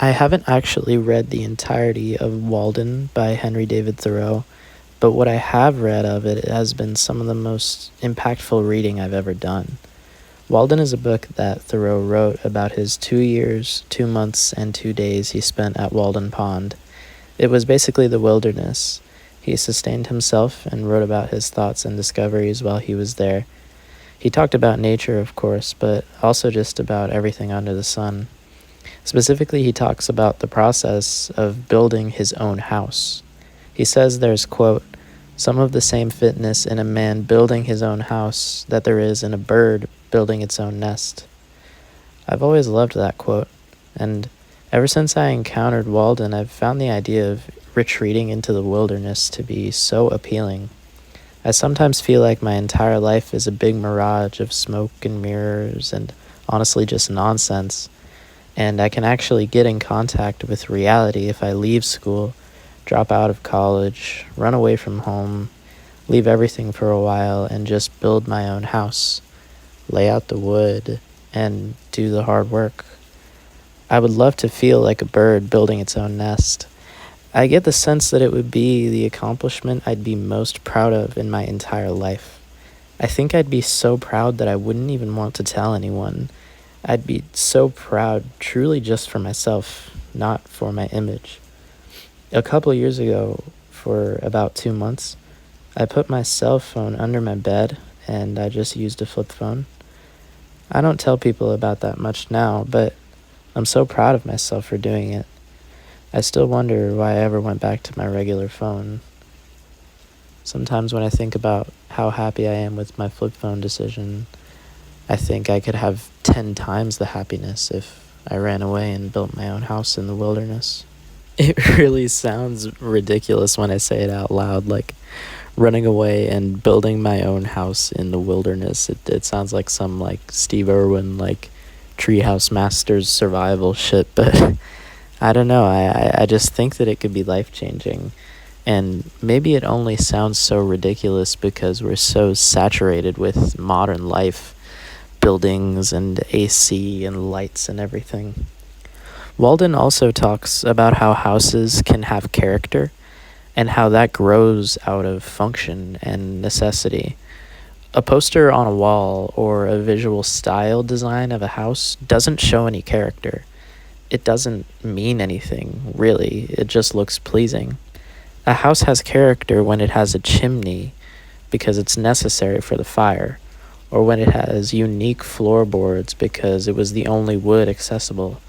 I haven't actually read the entirety of Walden by Henry David Thoreau, but what I have read of it has been some of the most impactful reading I've ever done. Walden is a book that Thoreau wrote about his 2 years, 2 months, and 2 days he spent at Walden Pond. It was basically the wilderness. He sustained himself and wrote about his thoughts and discoveries while he was there. He talked about nature, of course, but also just about everything under the sun. Specifically, he talks about the process of building his own house. He says there's, quote, some of the same fitness in a man building his own house that there is in a bird building its own nest. I've always loved that quote, and ever since I encountered Walden, I've found the idea of retreating into the wilderness to be so appealing. I sometimes feel like my entire life is a big mirage of smoke and mirrors and honestly just nonsense, and I can actually get in contact with reality if I leave school, drop out of college, run away from home, leave everything for a while, and just build my own house, lay out the wood, and do the hard work. I would love to feel like a bird building its own nest. I get the sense that it would be the accomplishment I'd be most proud of in my entire life. I think I'd be so proud that I wouldn't even want to tell anyone. I'd be so proud truly just for myself, not for my image. A couple years ago, for about 2 months, I put my cell phone under my bed and I just used a flip phone. I don't tell people about that much now, but I'm so proud of myself for doing it. I still wonder why I ever went back to my regular phone. Sometimes when I think about how happy I am with my flip phone decision, I think I could have 10 times the happiness if I ran away and built my own house in the wilderness. It really sounds ridiculous when I say it out loud, like running away and building my own house in the wilderness. It sounds like some like Steve Irwin, like Treehouse Masters survival shit, but I don't know. I just think that it could be life-changing. And maybe it only sounds so ridiculous because we're so saturated with modern life, buildings and AC and lights and everything. Walden also talks about how houses can have character and how that grows out of function and necessity. A poster on a wall or a visual style design of a house doesn't show any character. It doesn't mean anything, really. It just looks pleasing. A house has character when it has a chimney because it's necessary for the fire, or when it has unique floorboards because it was the only wood accessible,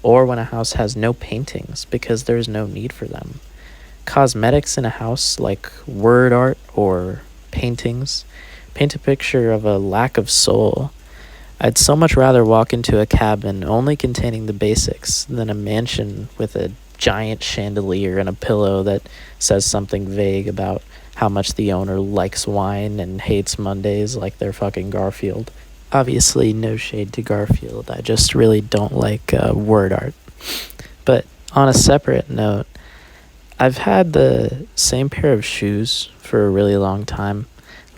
or when a house has no paintings because there's no need for them. Cosmetics in a house, like word art or paintings, paint a picture of a lack of soul. I'd so much rather walk into a cabin only containing the basics than a mansion with a giant chandelier and a pillow that says something vague about how much the owner likes wine and hates Mondays like they're fucking Garfield. Obviously, no shade to Garfield. I just really don't like word art. But on a separate note, I've had the same pair of shoes for a really long time,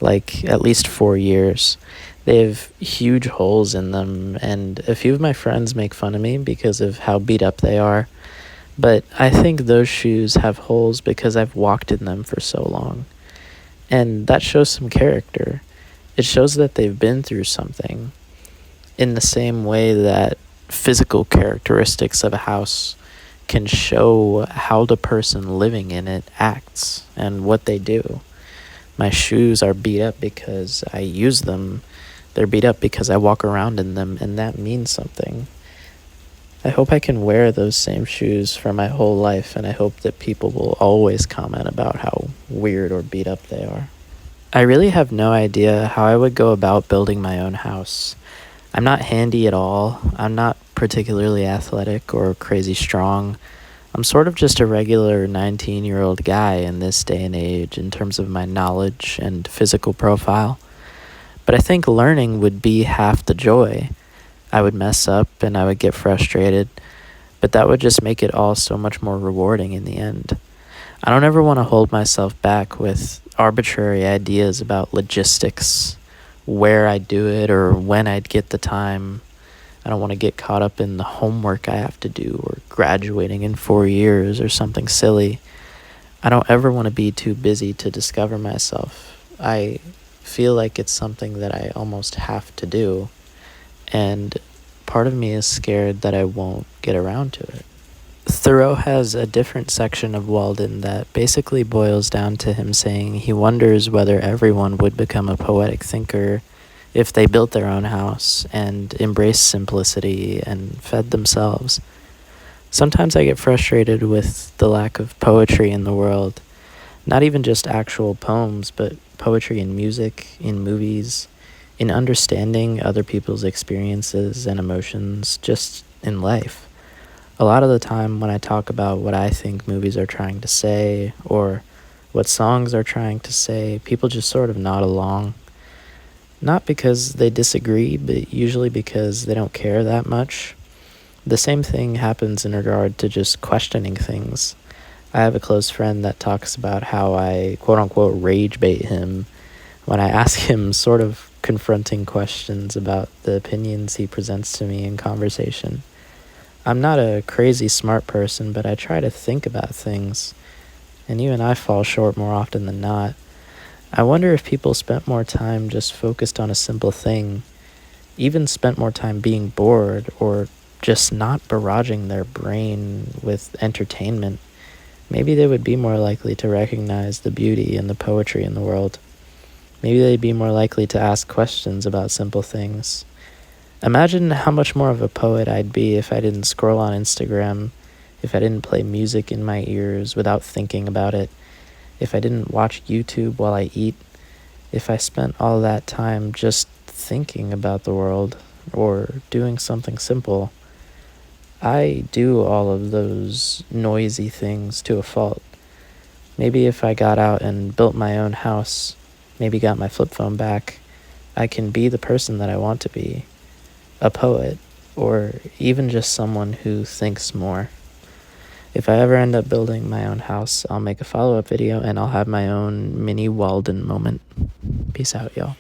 like at least 4 years. They have huge holes in them, and a few of my friends make fun of me because of how beat up they are. But I think those shoes have holes because I've walked in them for so long. And that shows some character. It shows that they've been through something, in the same way that physical characteristics of a house can show how the person living in it acts and what they do. My shoes are beat up because I use them. They're beat up because I walk around in them, and that means something. I hope I can wear those same shoes for my whole life, and I hope that people will always comment about how weird or beat up they are. I really have no idea how I would go about building my own house. I'm not handy at all. I'm not particularly athletic or crazy strong. I'm sort of just a regular 19-year-old guy in this day and age in terms of my knowledge and physical profile. But I think learning would be half the joy. I would mess up and I would get frustrated, but that would just make it all so much more rewarding in the end. I don't ever want to hold myself back with arbitrary ideas about logistics, where I'd do it or when I'd get the time. I don't want to get caught up in the homework I have to do or graduating in 4 years or something silly. I don't ever want to be too busy to discover myself. I feel like it's something that I almost have to do, and part of me is scared that I won't get around to it. Thoreau has a different section of Walden that basically boils down to him saying he wonders whether everyone would become a poetic thinker if they built their own house and embraced simplicity and fed themselves. Sometimes I get frustrated with the lack of poetry in the world, not even just actual poems, but poetry in music, in movies, in understanding other people's experiences and emotions, just in life. A lot of the time when I talk about what I think movies are trying to say or what songs are trying to say, people just sort of nod along. Not because they disagree, but usually because they don't care that much. The same thing happens in regard to just questioning things. I have a close friend that talks about how I quote unquote rage bait him when I ask him sort of confronting questions about the opinions he presents to me in conversation. I'm not a crazy smart person, but I try to think about things, and even I fall short more often than not. I wonder if people spent more time just focused on a simple thing, even spent more time being bored or just not barraging their brain with entertainment, maybe they would be more likely to recognize the beauty and the poetry in the world. Maybe they'd be more likely to ask questions about simple things. Imagine how much more of a poet I'd be if I didn't scroll on Instagram, if I didn't play music in my ears without thinking about it, if I didn't watch YouTube while I eat, if I spent all that time just thinking about the world or doing something simple. I do all of those noisy things to a fault. Maybe if I got out and built my own house, maybe got my flip phone back, I can be the person that I want to be, a poet, or even just someone who thinks more. If I ever end up building my own house, I'll make a follow-up video and I'll have my own mini Walden moment. Peace out, y'all.